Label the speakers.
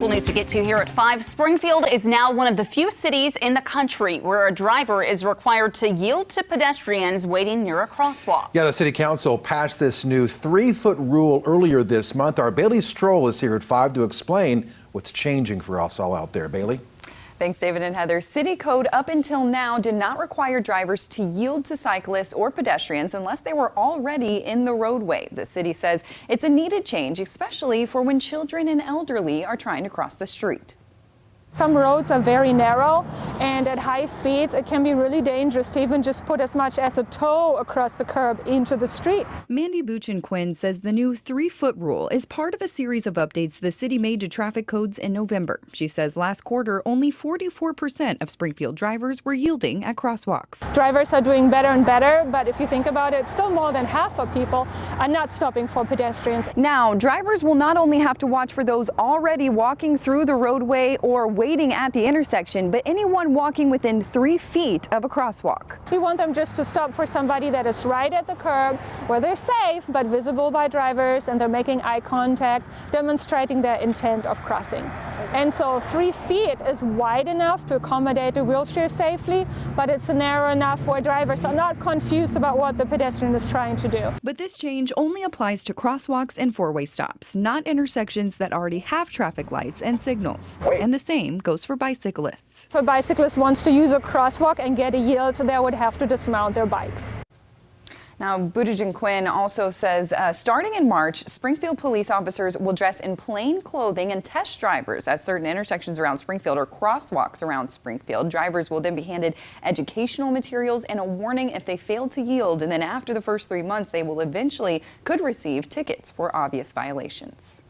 Speaker 1: News to get to here at 5. Springfield is now one of the few cities in the country where a driver is required to yield to pedestrians waiting near a crosswalk.
Speaker 2: Yeah, the city council passed this new 3-foot rule earlier this month. Our Bailey Stroll is here at 5 to explain what's changing for us all out there. Bailey?
Speaker 3: Thanks, David and Heather. City code up until now did not require drivers to yield to cyclists or pedestrians unless they were already in the roadway. The city says it's a needed change, especially for when children and elderly are trying to cross the street.
Speaker 4: Some roads are very narrow, and at high speeds it can be really dangerous to even just put as much as a toe across the curb into the street.
Speaker 5: Mandy Buchan-Quinn says the new 3-foot rule is part of a series of updates the city made to traffic codes in November. She says last quarter, only 44% of Springfield drivers were yielding at crosswalks.
Speaker 4: Drivers are doing better and better, but if you think about it, still more than half of people are not stopping for pedestrians.
Speaker 3: Now, drivers will not only have to watch for those already walking through the roadway or waiting at the intersection, but anyone walking within 3 feet of a crosswalk.
Speaker 4: We want them just to stop for somebody that is right at the curb, where they're safe but visible by drivers, and they're making eye contact, demonstrating their intent of crossing. And so 3 feet is wide enough to accommodate a wheelchair safely, but it's narrow enough where drivers are not confused about what the pedestrian is trying to do.
Speaker 5: But this change only applies to crosswalks and four-way stops, not intersections that already have traffic lights and signals. And the same goes for bicyclists.
Speaker 4: If a bicyclist wants to use a crosswalk and get a yield, they would have to dismount their bikes.
Speaker 3: Now, Buchan-Quinn also says starting in March, Springfield police officers will dress in plain clothing and test drivers at certain intersections around Springfield or crosswalks around Springfield. Drivers will then be handed educational materials and a warning if they fail to yield. And then after the first 3 months, they will eventually could receive tickets for obvious violations.